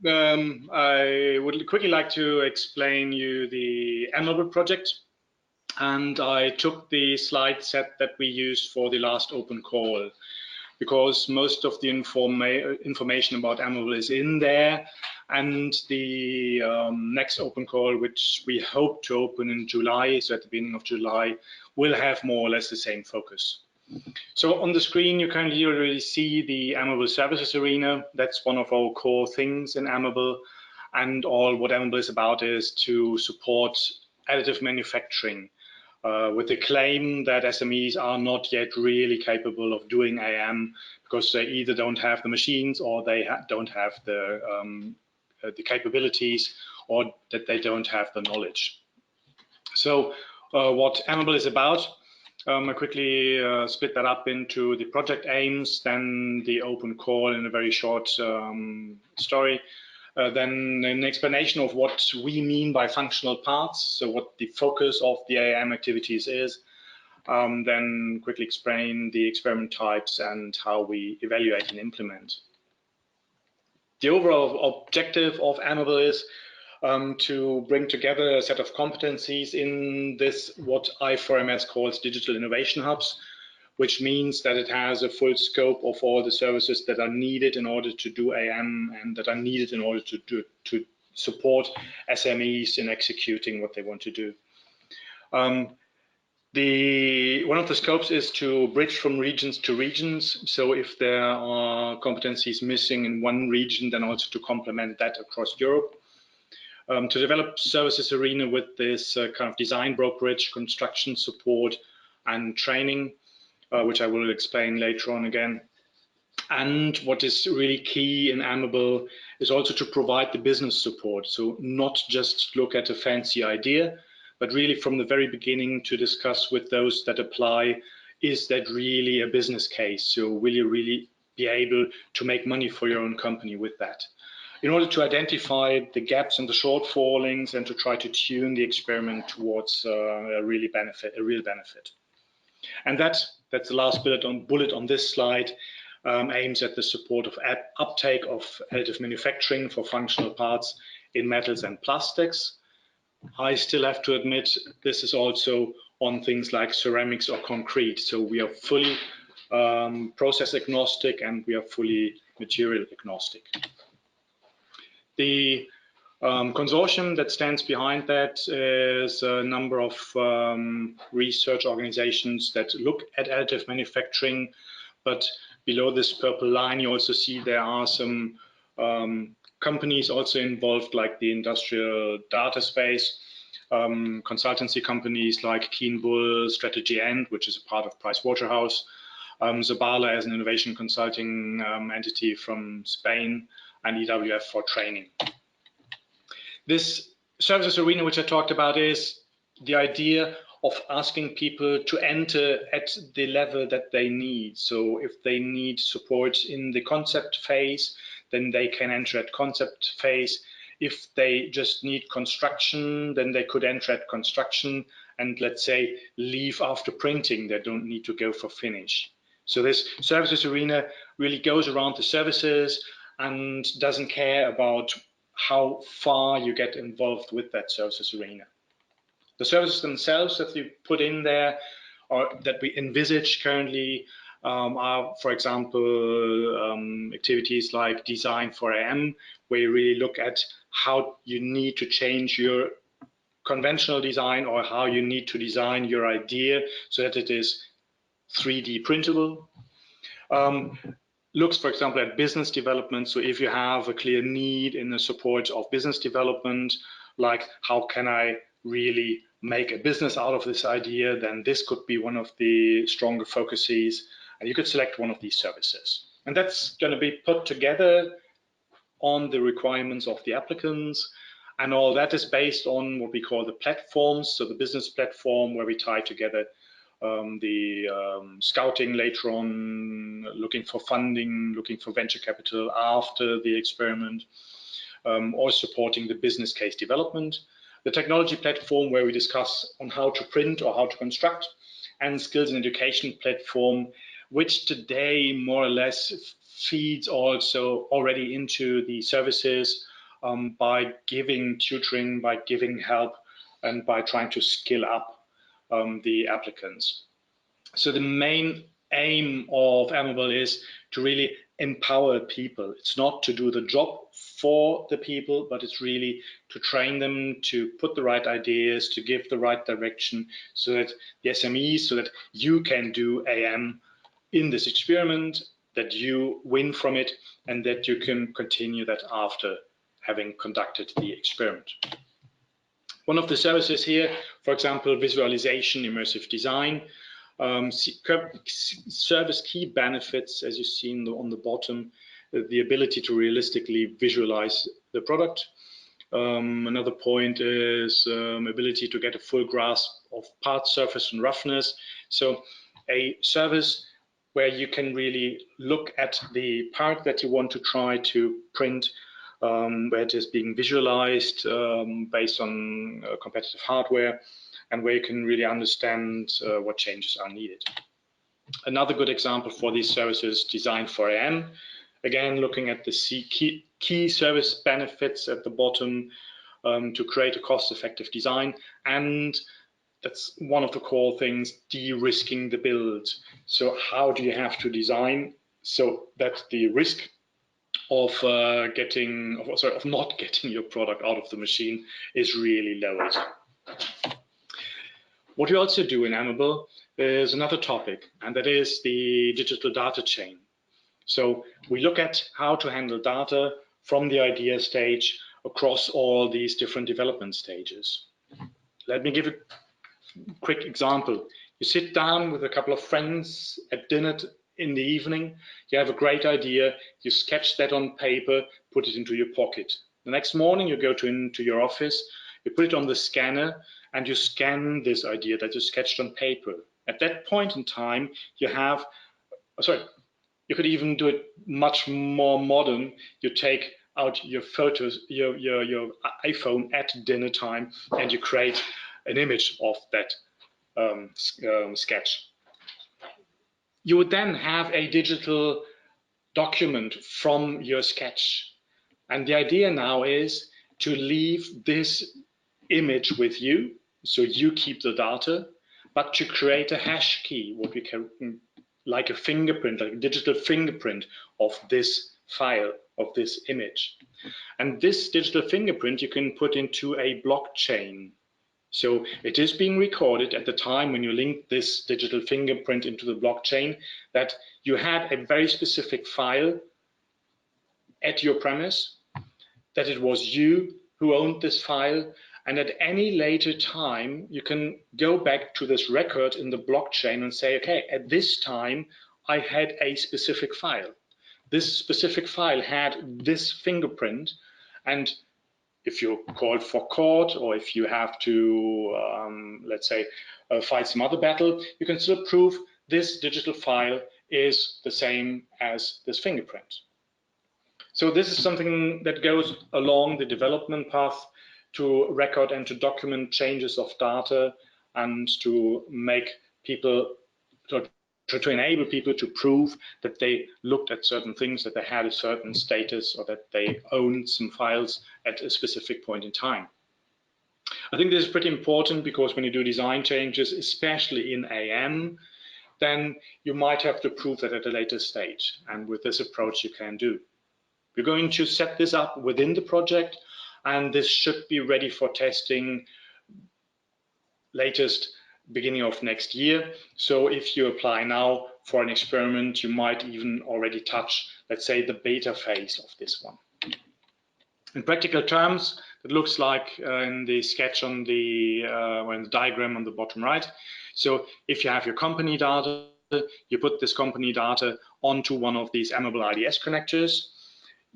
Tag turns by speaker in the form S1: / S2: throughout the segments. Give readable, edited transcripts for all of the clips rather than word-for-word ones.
S1: I would quickly like to explain you the AMable project, and I took the slide set that we used for the last open call because most of the information about AMable is in there, and the next open call, which we hope to open in July, so at the beginning of July, will have more or less the same focus. So on the screen, you can already see the AMable services arena. That's one of our core things in AMable. And all what AMable is about is to support additive manufacturing with the claim that SMEs are not yet really capable of doing AM because they either don't have the machines or they don't have the capabilities or that they don't have the knowledge. So what AMable is about, I quickly split that up into the project aims, then the open call in a very short story, then an explanation of what we mean by functional parts, so what the focus of the AM activities is, then quickly explain the experiment types and how we evaluate and implement. The overall objective of AMable is to bring together a set of competencies in this, what I4MS calls digital innovation hubs, which means that it has a full scope of all the services that are needed in order to do AM and that are needed in order to support SMEs in executing what they want to do. One of the scopes is to bridge from regions to regions. So if there are competencies missing in one region, then also to complement that across Europe. To develop services arena with this kind of design brokerage, construction support, and training, which I will explain later on again. And what is really key in AMable is also to provide the business support. So not just look at a fancy idea, but really from the very beginning to discuss with those that apply, is that really a business case? So will you really be able to make money for your own company with that? In order to identify the gaps and the shortfallings and to try to tune the experiment towards a real benefit. And that's the last bullet on this slide, aims at the support of uptake of additive manufacturing for functional parts in metals and plastics. I still have to admit this is also on things like ceramics or concrete. So we are fully process agnostic and we are fully material agnostic. The consortium that stands behind that is a number of research organizations that look at additive manufacturing, but below this purple line you also see there are some companies also involved, like the industrial data space, consultancy companies like Keen Bull, Strategy End, which is a part of Pricewaterhouse, Zabala as an innovation consulting entity from Spain, and EWF for training. This services arena which I talked about is the idea of asking people to enter at the level that they need. So if they need support in the concept phase, then they can enter at concept phase. If they just need construction, then they could enter at construction and, let's say, leave after printing. They don't need to go for finish. So this services arena really goes around the services and doesn't care about how far you get involved with that services arena. The services themselves that you put in there or that we envisage currently are, for example, activities like design for AM, where you really look at how you need to change your conventional design or how you need to design your idea so that it is 3D printable. Looks, for example, at business development. So if you have a clear need in the support of business development, like how can I really make a business out of this idea, then this could be one of the stronger focuses, and you could select one of these services. And that's going to be put together on the requirements of the applicants, and all that is based on what we call the platforms. So the business platform, where we tie together scouting later on, looking for funding, looking for venture capital after the experiment, or supporting the business case development. The technology platform, where we discuss on how to print or how to construct, and skills and education platform, which today more or less feeds also already into the services, by giving tutoring, by giving help, and by trying to skill up the applicants. So the main aim of AMable is to really empower people. It's not to do the job for the people, but it's really to train them, to put the right ideas, to give the right direction, so that the SMEs, so that you can do AM in this experiment, that you win from it, and that you can continue that after having conducted the experiment. One of the services here, for example, visualization, immersive design, service key benefits, as you see on the bottom, the ability to realistically visualize the product. Another point is ability to get a full grasp of part surface and roughness. So a service where you can really look at the part that you want to try to print, where it is being visualized based on competitive hardware, and where you can really understand what changes are needed. Another good example for these services designed for AM, again looking at the key service benefits at the bottom to create a cost-effective design, and that's one of the core things, de-risking the build. So how do you have to design so that the risk of not getting your product out of the machine is really lowered. What we also do in AMable is another topic, and that is the digital data chain. So we look at how to handle data from the idea stage across all these different development stages. Let me give a quick example. You sit down with a couple of friends at dinner in the evening, you have a great idea, you sketch that on paper, put it into your pocket. The next morning you go into your office, you put it on the scanner, and you scan this idea that you sketched on paper. At that point in time, you could even do it much more modern. You take out your photos, your iPhone at dinner time, and you create an image of that sketch. You would then have a digital document from your sketch. And the idea now is to leave this image with you, so you keep the data, but to create a hash key, what we can, like a fingerprint, like a digital fingerprint of this file, of this image. And this digital fingerprint you can put into a blockchain. So it is being recorded at the time when you link this digital fingerprint into the blockchain that you had a very specific file at your premise, that it was you who owned this file, and at any later time you can go back to this record in the blockchain and say, okay, at this time I had a specific file. This specific file had this fingerprint, and if you're called for court, or if you have to, let's say, fight some other battle, you can still prove this digital file is the same as this fingerprint. So this is something that goes along the development path to record and to document changes of data, and to make people, to enable people to prove that they looked at certain things, that they had a certain status, or that they owned some files at a specific point in time. I think this is pretty important, because when you do design changes, especially in AM, then you might have to prove that at a later stage. And with this approach you can do. We're going to set this up within the project, and this should be ready for testing latest beginning of next year. So if you apply now for an experiment, you might even already touch, let's say, the beta phase of this one. In practical terms, it looks like in the sketch on the, or in the diagram on the bottom right. So if you have your company data, you put this company data onto one of these AMable IDS connectors.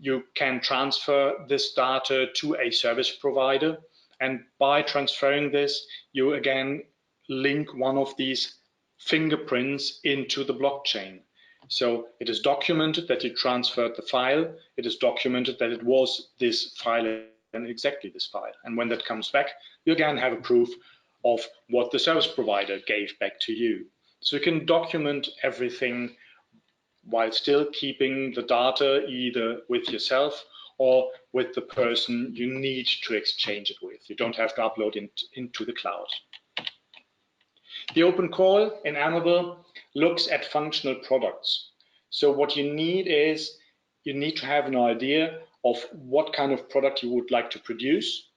S1: You can transfer this data to a service provider, and by transferring this, you again link one of these fingerprints into the blockchain. So it is documented that you transferred the file, it is documented that it was this file and exactly this file. And when that comes back, you again have a proof of what the service provider gave back to you. So you can document everything while still keeping the data either with yourself or with the person you need to exchange it with. You don't have to upload it into the cloud. The open call in AMable looks at functional products. So what you need is, you need to have an idea of what kind of product you would like to produce,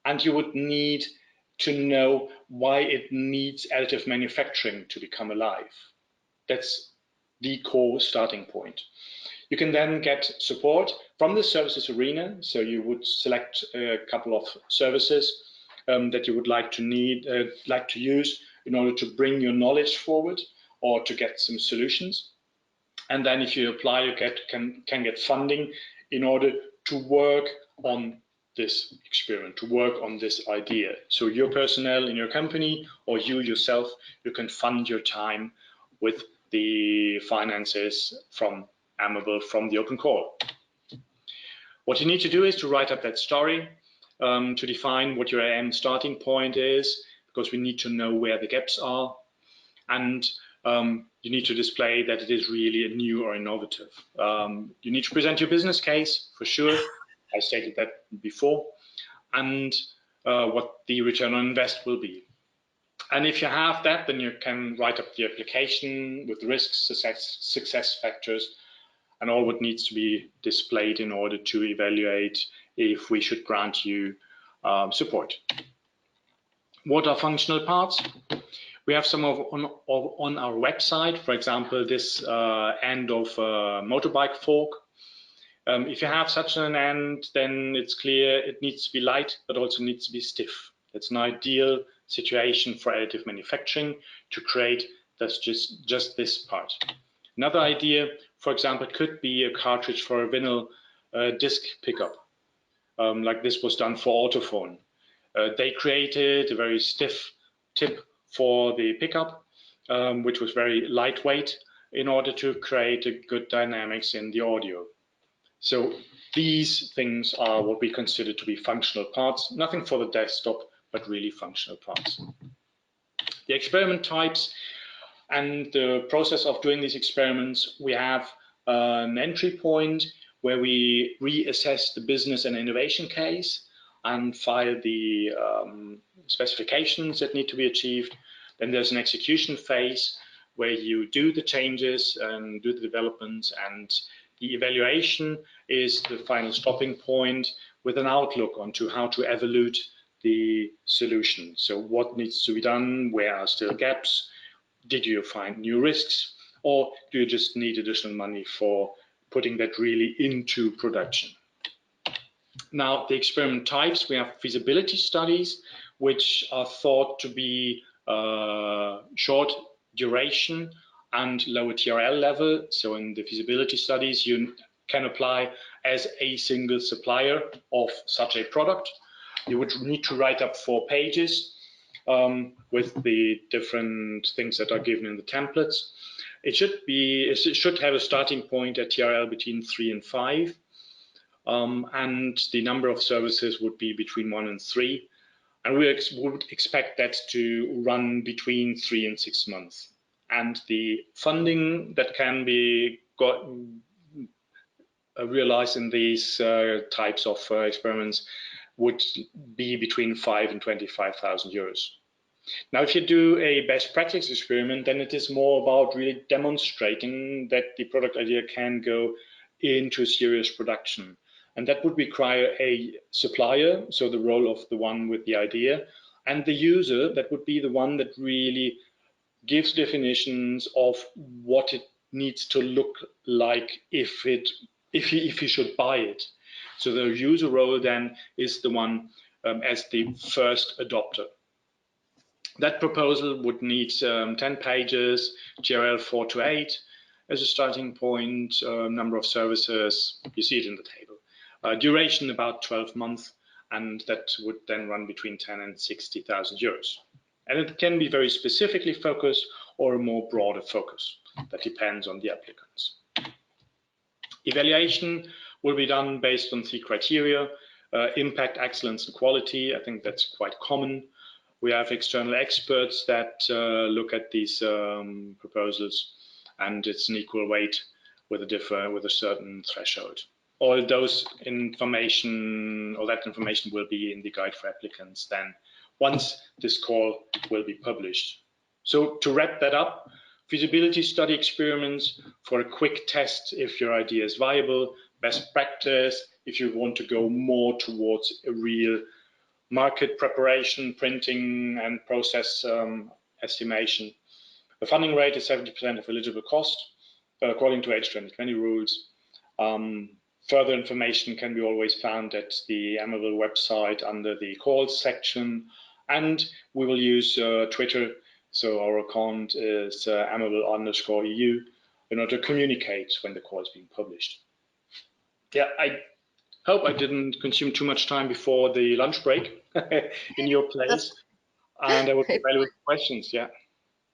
S1: and you would need to know why it needs additive manufacturing to become alive. That's the core starting point. You can then get support from the services arena. So you would select a couple of services that you would like to use in order to bring your knowledge forward or to get some solutions. And then if you apply, you can get funding in order to work on this experiment, to work on this idea. So your personnel in your company or you yourself, you can fund your time with the finances from AMable, from the open call. What you need to do is to write up that story, to define what your AM starting point is, because we need to know where the gaps are, and you need to display that it is really new or innovative. You need to present your business case, for sure. I stated that before, and what the return on invest will be. And if you have that, then you can write up the application with risks, success factors, and all what needs to be displayed in order to evaluate if we should grant you support. What are functional parts? We have some on our website. For example, this end of a motorbike fork. If you have such an end, then it's clear it needs to be light, but also needs to be stiff. It's an ideal situation for additive manufacturing to create just this part. Another idea, for example, could be a cartridge for a vinyl disc pickup, like this was done for Autophone. They created a very stiff tip for the pickup, which was very lightweight in order to create a good dynamics in the audio. So these things are what we consider to be functional parts, nothing for the desktop, but really functional parts. The experiment types and the process of doing these experiments, we have an entry point where we reassess the business and innovation case and file the specifications that need to be achieved. Then there's an execution phase where you do the changes and do the developments, and the evaluation is the final stopping point with an outlook onto how to evaluate the solution. So what needs to be done, where are still gaps, did you find new risks, or do you just need additional money for putting that really into production? Now, the experiment types, we have feasibility studies, which are thought to be short duration and lower TRL level. So in the feasibility studies, you can apply as a single supplier of such a product. You would need to write up 4 pages with the different things that are given in the templates. It should have a starting point at TRL between 3 and 5. And the number of services would be between 1 and 3. And we would expect that to run between 3 and 6 months. And the funding that can be realized in these types of experiments would be between 5 and 25,000 euros. Now, if you do a best practice experiment, then it is more about really demonstrating that the product idea can go into serious production. And that would require a supplier, so the role of the one with the idea, and the user, that would be the one that really gives definitions of what it needs to look like if you should buy it. So the user role then is the one as the first adopter. That proposal would need 10 pages, TRL 4 to 8 as a starting point, number of services, you see it in the table. Duration about 12 months, and that would then run between 10 and 60,000 euros. And it can be very specifically focused or a more broader focus. That depends on the applicants. Evaluation will be done based on 3 criteria: impact, excellence, and quality. I think that's quite common. We have external experts that look at these proposals, and it's an equal weight with a certain threshold. all those information, all that information will be in the guide for applicants then once this call will be published. So to wrap that up, feasibility study experiments for a quick test if your idea is viable, best practice if you want to go more towards a real market preparation, printing and process estimation. The funding rate is 70% of eligible cost according to H2020 rules. Further information can be always found at the AMable website under the calls section, and we will use Twitter. So our account is AMable_EU in order to communicate when the call is being published. Yeah, I hope I didn't consume too much time before the lunch break in your place, and I would be available for questions. Yeah.